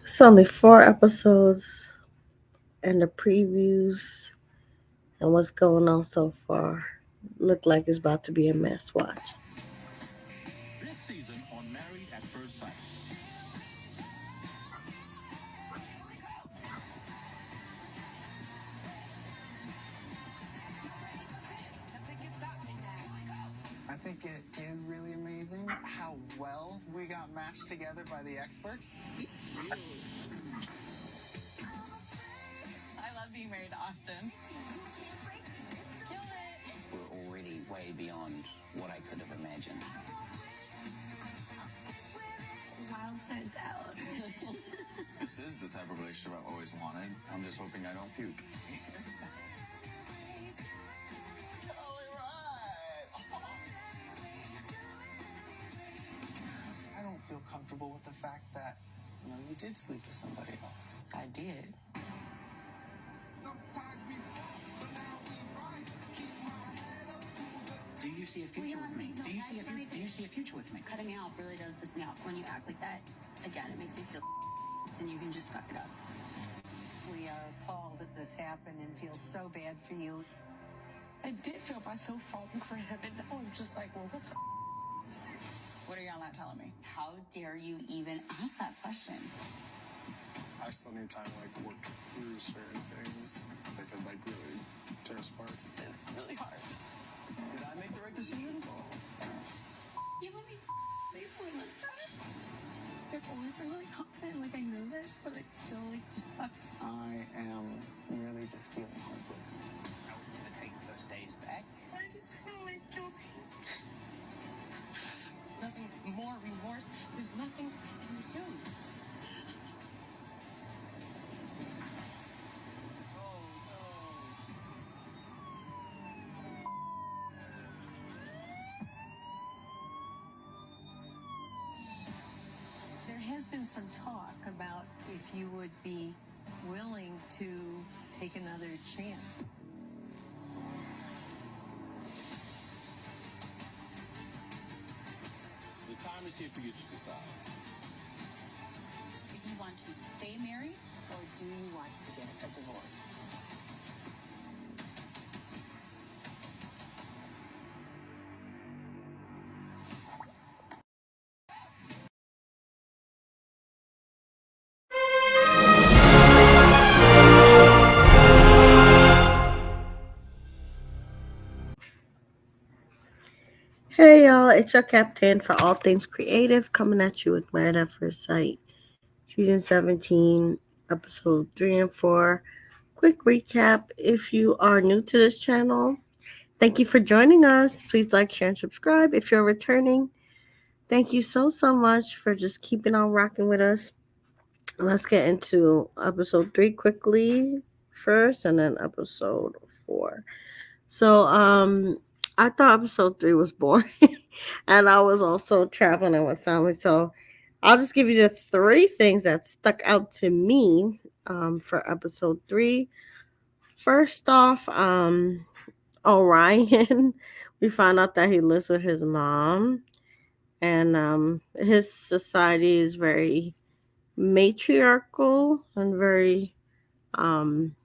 It's only 4 episodes and the previews and what's going on so far look like it's about to be a mess. Watch. This season on Married at First Sight. I think it is really amazing how well we got matched together by the experts. I love being married to Austin. Kill it. We're already way beyond what I could have imagined. Wild side out. This is the type of relationship I've always wanted. I'm just hoping I don't puke. Totally right. I don't feel comfortable with the fact that, you did sleep with somebody else. I did. Do you see a future with me? Do you see a future with me? Cutting out really does piss me off when you act like that. Again, it makes me feel and you can just suck it up. We are appalled that this happened and feel so bad for you. I did feel myself falling for him, and now I'm just like, well, what are y'all not telling me? How dare you even ask that question? I still need time to work through certain things that could really tear us apart. It's really hard. Did I make the right decision? You let me faithfully like that? I've always been really confident, like I know this, but it still just sucks. I am really just feeling heartbroken. I would never take those days back. I just feel like guilty. Nothing more remorse. There's nothing I can do. There has been some talk about if you would be willing to take another chance. The time is here for you to decide. If you want to stay married, Or do you want to get a divorce? Hey y'all, it's your captain for all things creative coming at you with Married at First Sight, season 17, episode 3 and 4. Quick recap if you are new to this channel. Thank you for joining us. Please like, share, and subscribe. If you're returning, thank you so much for just keeping on rocking with us. Let's get into episode 3 quickly first and then episode 4. So, I thought episode 3 was boring, and I was also traveling with family. So, I'll just give you the 3 things that stuck out to me for episode 3. First off, Orion, we found out that he lives with his mom, and his society is very matriarchal and very um,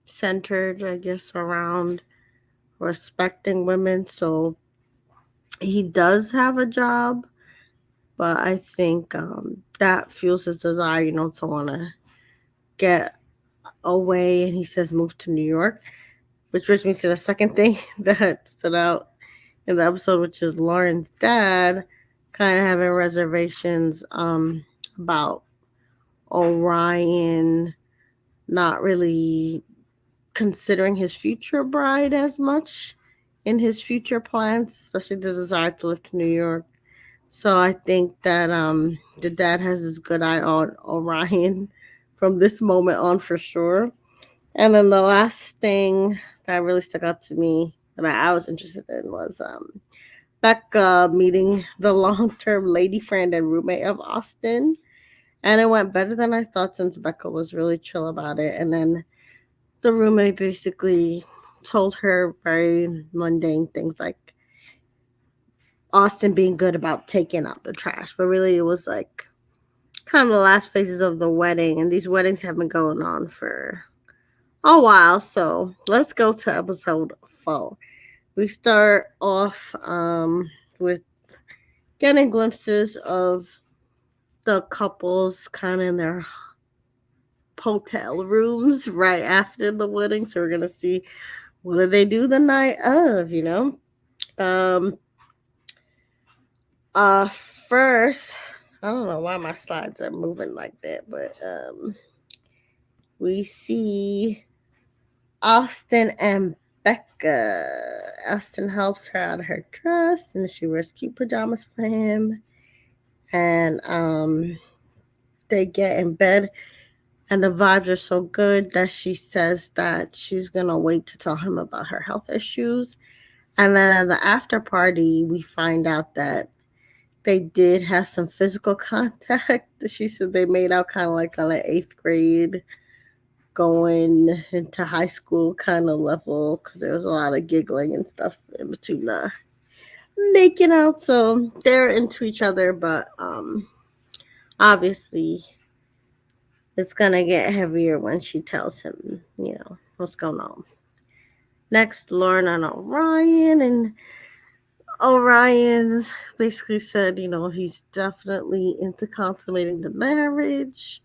centered, I guess, around respecting women. So he does have a job, but I think that fuels his desire, to want to get away. And he says move to New York, which brings me to the second thing that stood out in the episode, which is Lauren's dad kind of having reservations about Orion not really considering his future bride as much in his future plans, especially the desire to live to New York. So I think that the dad has his good eye on Orion from this moment on for sure. And then the last thing that really stuck out to me that I was interested in was Becca meeting the long term lady friend and roommate of Austin. And it went better than I thought since Becca was really chill about it. And then the roommate basically told her very mundane things like Austin being good about taking out the trash, but really it was like kind of the last phases of the wedding, and these weddings have been going on for a while. So let's go to episode 4. We start off with getting glimpses of the couples kind of in their hotel rooms right after the wedding. So we're gonna see what do they do the night of. Um First, I don't know why my slides are moving like that, but we see Austin and Becca. Austin helps her out of her dress and she wears cute pajamas for him. And they get in bed and the vibes are so good that she says that she's gonna wait to tell him about her health issues. And then at the after party, we find out that they did have some physical contact. She said they made out kind of like on an 8th grade going into high school kind of level because there was a lot of giggling and stuff in between the making out. So they're into each other, but obviously it's gonna get heavier when she tells him, what's going on. Next, Lauren and Orion, and Orion's basically said, he's definitely into consummating the marriage.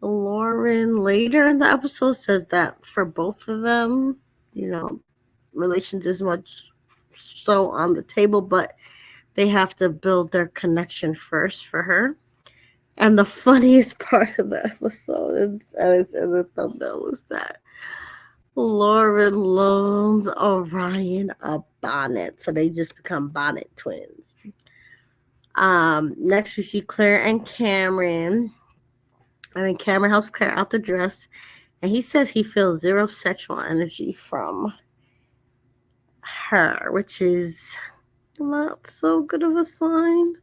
Lauren later in the episode says that for both of them, relations is much so on the table, but they have to build their connection first for her. And the funniest part of the episode, and it's in the thumbnail, is that Lauren loans Orion a bonnet, so they just become bonnet twins. Next we see Claire and Cameron. And then Cameron helps Claire out the dress. And he says he feels zero sexual energy from her, which is not so good of a sign.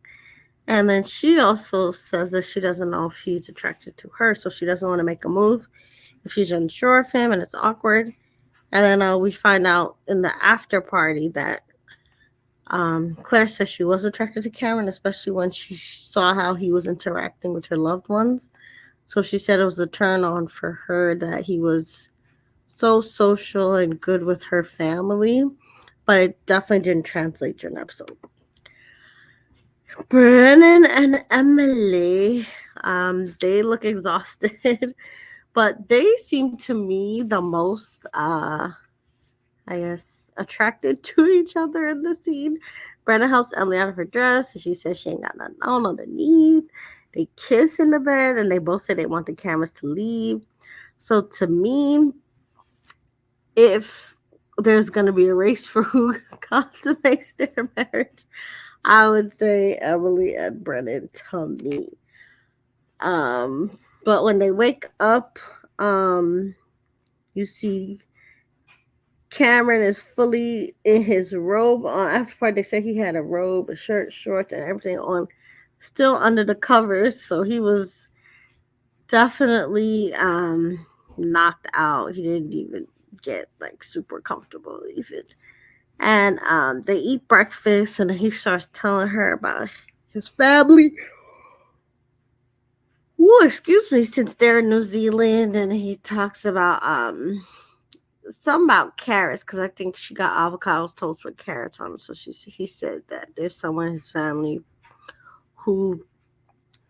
And then she also says that she doesn't know if he's attracted to her, so she doesn't want to make a move if she's unsure of him and it's awkward. And then we find out in the after party that Claire says she was attracted to Cameron, especially when she saw how he was interacting with her loved ones. So she said it was a turn on for her that he was so social and good with her family, but it definitely didn't translate during the episode. Brennan and Emily, they look exhausted, but they seem to me the most, I guess, attracted to each other in the scene. Brennan helps Emily out of her dress, and she says she ain't got nothing on underneath. They kiss in the bed, and they both say they want the cameras to leave. So to me, if there's going to be a race for who consummates their marriage, I would say Emily and Brennan to me. But when they wake up, you see Cameron is fully in his robe. After part, they said he had a robe, a shirt, shorts, and everything on, still under the covers. So he was definitely knocked out. He didn't even get like super comfortable even. And they eat breakfast, and then he starts telling her about his family. Oh, excuse me, since they're in New Zealand, and he talks about something about carrots because I think she got avocados toast with carrots on it. So he said that there's someone in his family who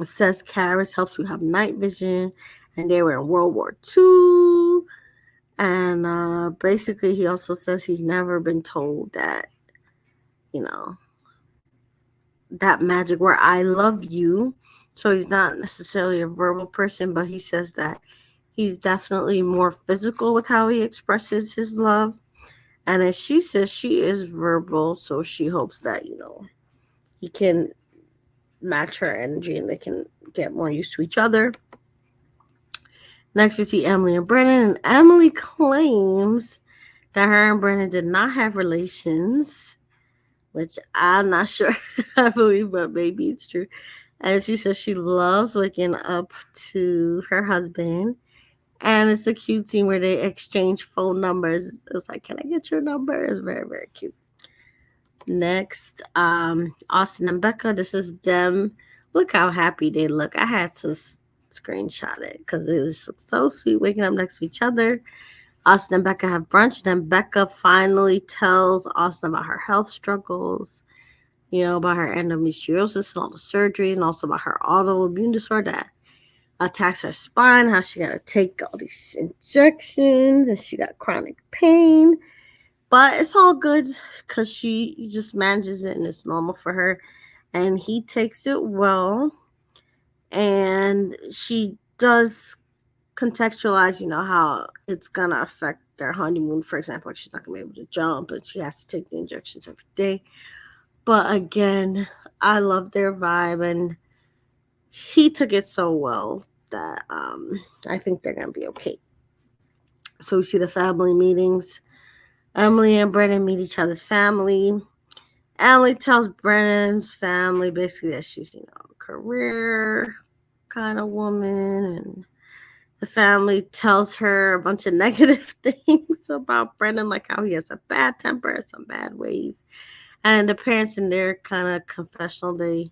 says carrots helps you have night vision, and they were in World War II. And basically, he also says he's never been told that, you know, that magic where I love you. So he's not necessarily a verbal person, but he says that he's definitely more physical with how he expresses his love. And as she says, she is verbal, so she hopes that, he can match her energy and they can get more used to each other. Next, we see Emily and Brennan, and Emily claims that her and Brennan did not have relations, which I'm not sure I believe, but maybe it's true. And she says she loves waking up to her husband. And it's a cute scene where they exchange phone numbers. It's like, can I get your number? It's very, very cute. Next, Austin and Becca. This is them Look how happy they look. I had to screenshot it because it was so sweet waking up next to each other. Austin and Becca have brunch, and then Becca finally tells Austin about her health struggles, about her endometriosis and all the surgery, and also about her autoimmune disorder that attacks her spine, how she got to take all these injections, and she got chronic pain. But it's all good because she just manages it and it's normal for her. And he takes it well. And she does contextualize, how it's going to affect their honeymoon. For example, like she's not going to be able to jump and she has to take the injections every day. But again, I love their vibe and he took it so well that I think they're going to be okay. So we see the family meetings. Emily and Brennan meet each other's family. Emily tells Brennan's family basically that she's, a career kind of woman, and the family tells her a bunch of negative things about Brennan, like how he has a bad temper, some bad ways. And the parents in their kind of confessional, they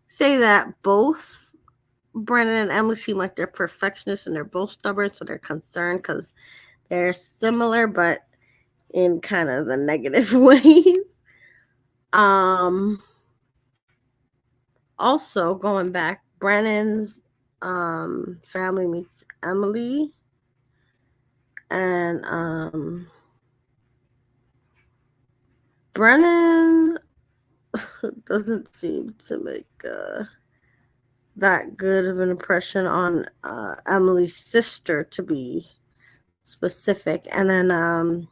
say that both Brennan and Emily seem like they're perfectionists and they're both stubborn, so they're concerned because they're similar, but in kind of the negative ways. Um, Also, going back, Brennan's family meets Emily, and Brennan doesn't seem to make that good of an impression on Emily's sister, to be specific. And then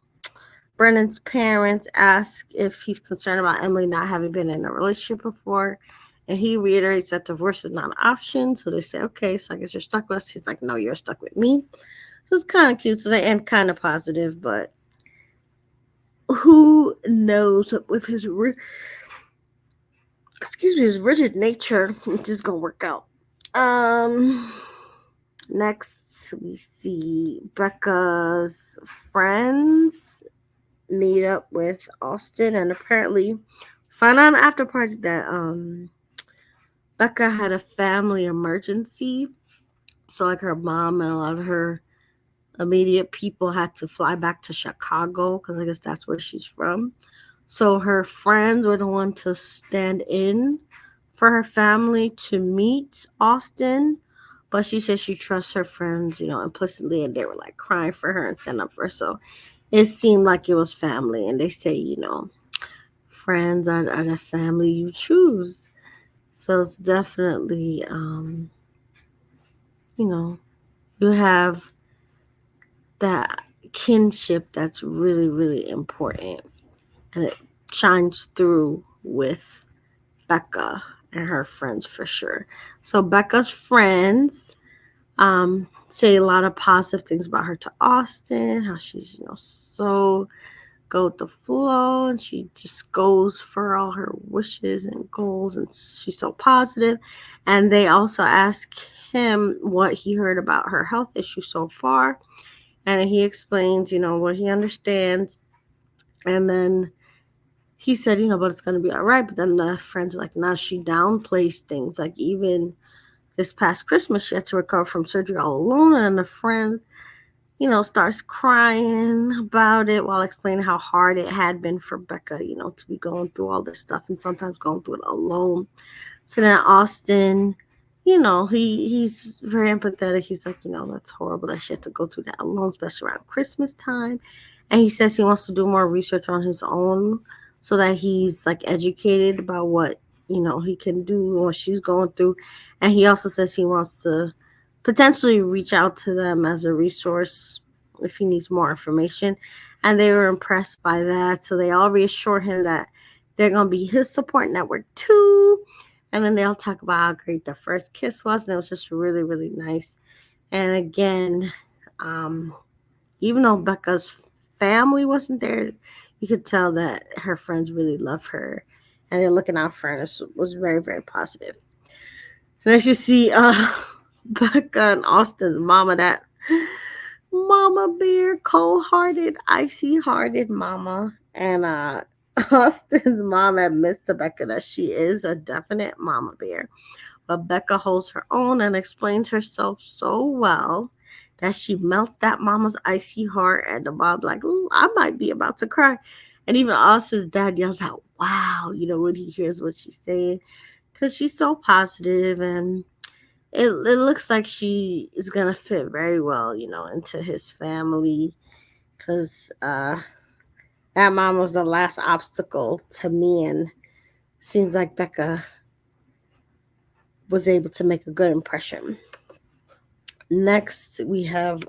Brennan's parents ask if he's concerned about Emily not having been in a relationship before. And he reiterates that divorce is not an option. So they say, okay, so I guess you're stuck with us. He's like, no, you're stuck with me. It was kind of cute. So they end kind of positive, but who knows with his his rigid nature, it's just gonna work out. Um, Next we see Becca's friends meet up with Austin and apparently find out after party that Becca had a family emergency. So like her mom and a lot of her immediate people had to fly back to Chicago because I guess that's where she's from. So her friends were the one to stand in for her family to meet Austin. But she said she trusts her friends, implicitly, and they were like crying for her and sent up for her. So it seemed like it was family. And they say, friends are the family you choose. So it's definitely, you know, you have that kinship that's really, really important. And it shines through with Becca and her friends for sure. So Becca's friends say a lot of positive things about her to Austin, how she's, so go with the flow and she just goes for all her wishes and goals and she's so positive. And they also ask him what he heard about her health issues so far. And he explains, what he understands. And then he said, but it's going to be all right. But then the friends are like, now she downplays things. Like even this past Christmas, she had to recover from surgery all alone. And the friend, starts crying about it while explaining how hard it had been for Becca, to be going through all this stuff and sometimes going through it alone. So then Austin, he's very empathetic. He's like, that's horrible that she had to go through that alone, especially around Christmas time. And he says he wants to do more research on his own so that he's like educated about what, he can do, what she's going through. And he also says he wants to potentially reach out to them as a resource if he needs more information. And they were impressed by that. So they all reassure him that they're going to be his support network too. And then they all talk about how great the first kiss was. And it was just really, really nice. And again, even though Becca's family wasn't there, you could tell that her friends really love her. And they're looking out for her. And it was very, very positive. And as you see, Becca and Austin's mama, that mama bear, cold-hearted, icy-hearted mama. And Austin's mom admits to Becca that she is a definite mama bear, but Becca holds her own and explains herself so well that she melts that mama's icy heart, and the mom's like, "Ooh, I might be about to cry." And even Austin's dad yells out, "Wow," when he hears what she's saying, because she's so positive, and it looks like she is going to fit very well, into his family, because that mom was the last obstacle to me, and seems like Becca was able to make a good impression. Next, we have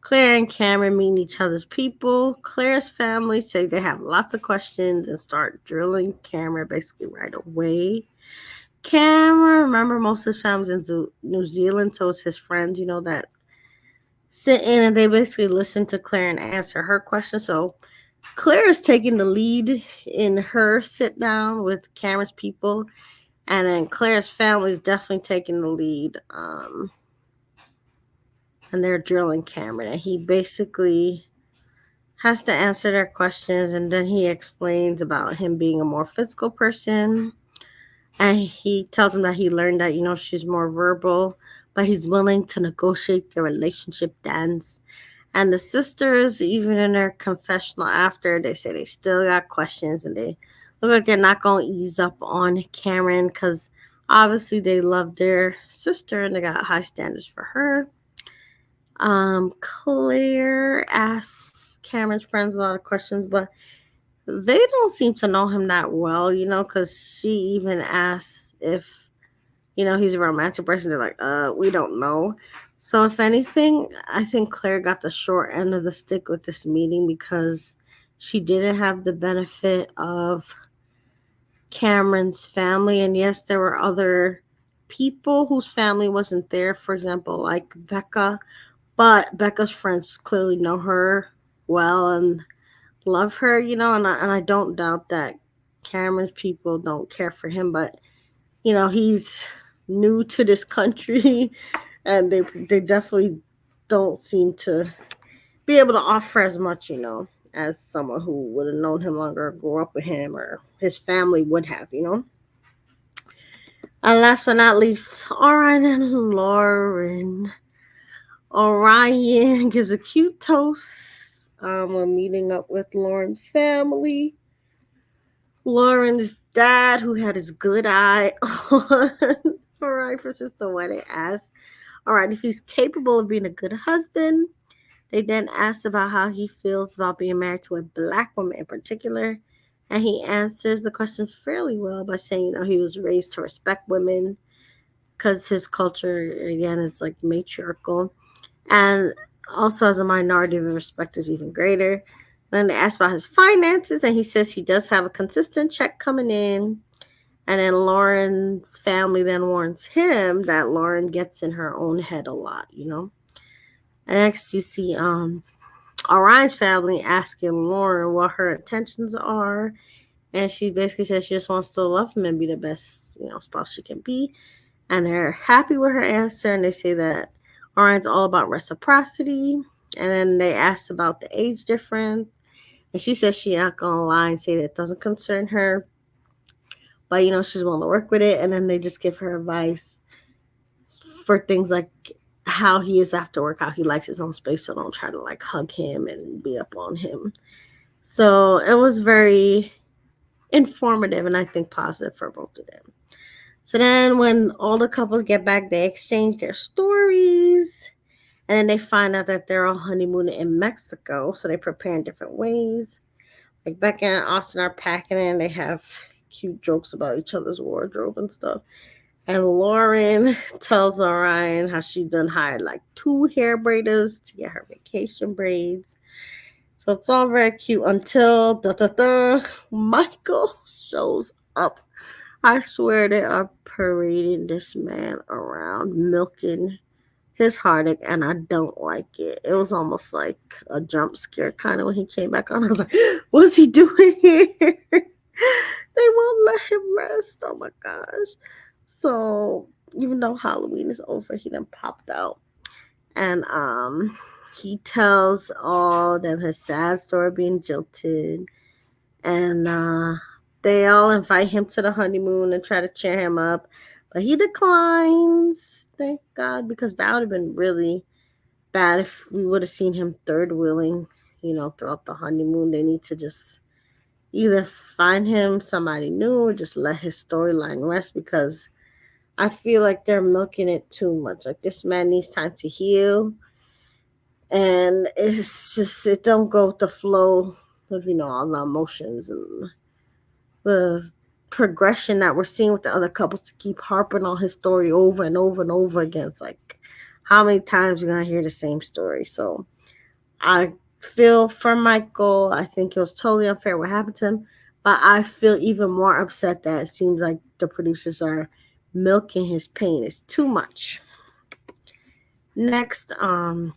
Claire and Cameron meeting each other's people. Claire's family say they have lots of questions and start drilling Cameron basically right away. Cameron, remember, most of his family's in New Zealand, so it's his friends, that sit in and they basically listen to Claire and answer her questions. So Claire is taking the lead in her sit down with Cameron's people, and then Claire's family is definitely taking the lead. And they're drilling Cameron, and he basically has to answer their questions, and then he explains about him being a more physical person, and he tells him that he learned that she's more verbal, but he's willing to negotiate the relationship dance. And the sisters, even in their confessional after, they say they still got questions, and they look like they're not going to ease up on Cameron, because obviously they love their sister and they got high standards for her. Claire asks Cameron's friends a lot of questions, but they don't seem to know him that well, because she even asks if, he's a romantic person. They're like, we don't know. So, if anything, I think Claire got the short end of the stick with this meeting, because she didn't have the benefit of Cameron's family. And yes, there were other people whose family wasn't there, for example, like Becca, but Becca's friends clearly know her well and love her, and I don't doubt that Cameron's people don't care for him, but he's new to this country, and they definitely don't seem to be able to offer as much, as someone who would have known him longer, grew up with him, or his family would have. And last but not least, Orion and Lauren. Orion gives a cute toast when meeting up with Lauren's family. Lauren's dad, who had his good eye on Orion for Sister Wedding, asks, all right, if he's capable of being a good husband. They then asked about how he feels about being married to a black woman in particular. And he answers the question fairly well by saying, he was raised to respect women, because his culture, again, is like matriarchal. And also, as a minority, the respect is even greater. And then they asked about his finances, and he says he does have a consistent check coming in. And then Lauren's family then warns him that Lauren gets in her own head a lot. And next, you see Orion's family asking Lauren what her intentions are. And she basically says she just wants to love him and be the best, spouse she can be. And they're happy with her answer, and they say that Orion's all about reciprocity. And then they asked about the age difference, and she says she's not gonna lie and say that it doesn't concern her, but she's willing to work with it. And then they just give her advice for things like how he is after work, how he likes his own space, so don't try to like hug him and be up on him. So it was very informative and I think positive for both of them. So then when all the couples get back, they exchange their stories. And then they find out that they're all honeymooning in Mexico. So they prepare in different ways. Like Becca and Austin are packing in. They have cute jokes about each other's wardrobe and stuff. And Lauren tells Orion how she done hired like 2 hair braiders to get her vacation braids. So it's all very cute until Michael shows up. I swear they are parading this man around, milking his heartache, and I don't like it. It was almost like a jump scare kind of when he came back on. I was like, what's he doing here? They won't let him rest. Oh my gosh. So even though Halloween is over, he then popped out. And he tells all of them his sad story being jilted. And they all invite him to the honeymoon and try to cheer him up, but he declines. Thank God, because that would have been really bad if we would have seen him third wheeling, throughout the honeymoon. They need to just either find him somebody new or just let his storyline rest, because I feel like they're milking it too much. Like, this man needs time to heal, and it's just, it don't go with the flow of all the emotions and the progression that we're seeing with the other couples, to keep harping on his story over and over and over again. It's like, how many times you're gonna hear the same story? So I feel for Michael. I think it was totally unfair what happened to him, but I feel even more upset that it seems like the producers are milking his pain. It's too much. Next, on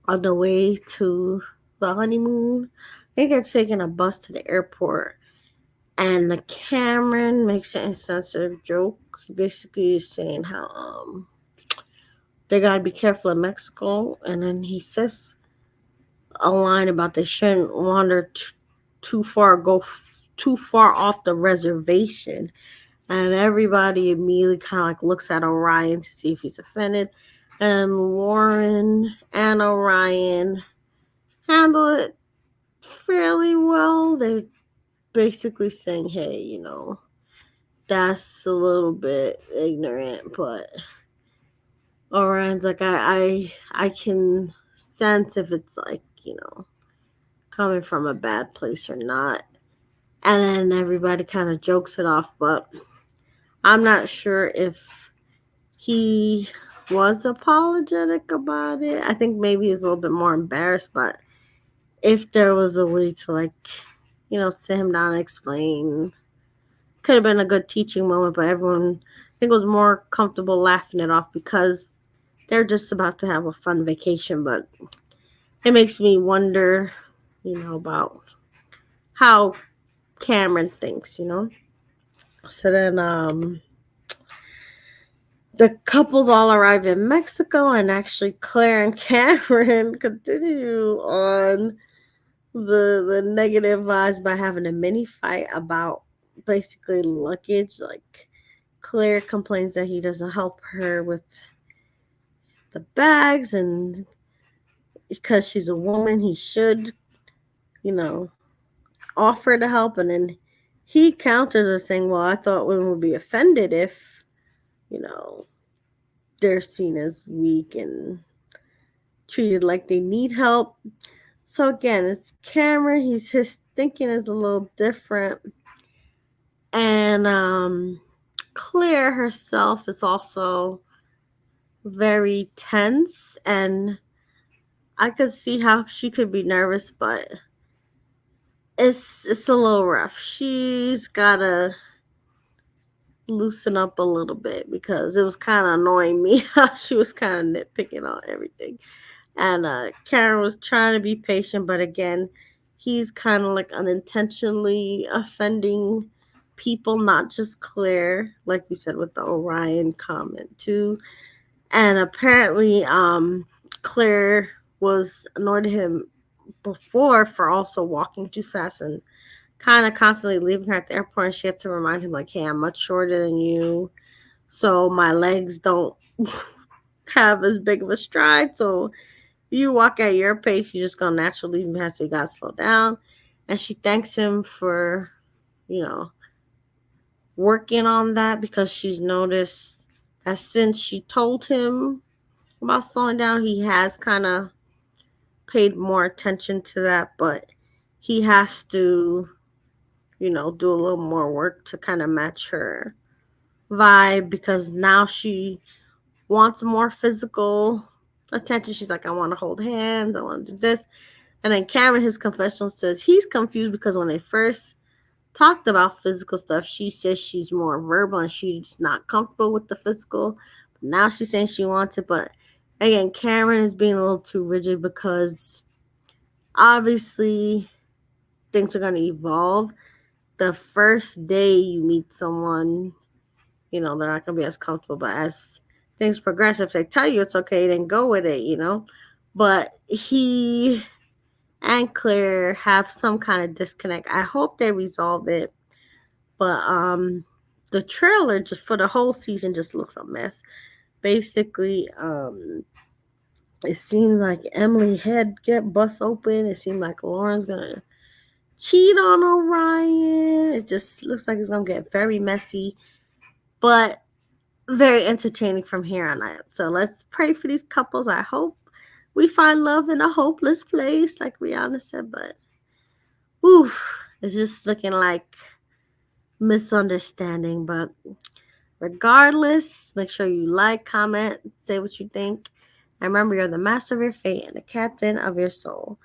the way to the honeymoon, I think they're taking a bus to the airport, and the Cameron makes an insensitive joke. He basically is saying how they gotta be careful in Mexico, and then he says a line about they shouldn't wander too far, too far off the reservation, and everybody immediately kind of like looks at Orion to see if he's offended, and Lauren and Orion handle it fairly well. They're basically saying, hey, that's a little bit ignorant, but Orion's like, I can sense if it's like, coming from a bad place or not. And then everybody kind of jokes it off, but I'm not sure if he was apologetic about it. I think maybe he was a little bit more embarrassed, but if there was a way to, like, sit him down and explain, could have been a good teaching moment, but everyone, I think, was more comfortable laughing it off because they're just about to have a fun vacation. But it makes me wonder, about how Cameron thinks. So then the couples all arrive in Mexico, and actually Claire and Cameron continue on the negative vibes by having a mini fight about basically luggage. Like, Claire complains that he doesn't help her with the bags, and because she's a woman, he should, you know, offer to help. And then he counters her saying, well, I thought women would be offended if, you know, they're seen as weak and treated like they need help. So again, it's Cameron. His thinking is a little different. And Claire herself is also very tense, and I could see how she could be nervous, but it's a little rough. She's gotta loosen up a little bit, because it was kind of annoying me how she was kind of nitpicking on everything. And Karen was trying to be patient, but again, he's kind of like unintentionally offending people, not just Claire, like we said with the Orion comment too. And apparently, Claire was annoyed at him before for also walking too fast and kind of constantly leaving her at the airport. And she had to remind him, like, hey, I'm much shorter than you, so my legs don't have as big of a stride. So you walk at your pace, you're just gonna naturally leave me behind, so you gotta slow down. And she thanks him for, you know, working on that, because she's noticed that since she told him about slowing down, he has kind of paid more attention to that, but he has to, do a little more work to kind of match her vibe, because now she wants more physical attention. She's like, I want to hold hands, I want to do this. And then Cameron, his confessional, says he's confused because when they first talked about physical stuff, she says she's more verbal and she's not comfortable with the physical. But now she's saying she wants it. But again, Cameron is being a little too rigid, because obviously things are going to evolve. The first day you meet someone, they're not going to be as comfortable. But as things progress, if they tell you it's okay, then go with it. But he and Claire have some kind of disconnect. I hope they resolve it, but the trailer just for the whole season just looks a mess. Basically, it seems like Emily head get bust open. It seems like Lauren's gonna cheat on Orion. It just looks like it's gonna get very messy, but very entertaining from here on out. So let's pray for these couples. I hope we find love in a hopeless place, like Rihanna said, but oof, it's just looking like misunderstanding. But regardless, make sure you like, comment, say what you think. And remember, you're the master of your fate and the captain of your soul.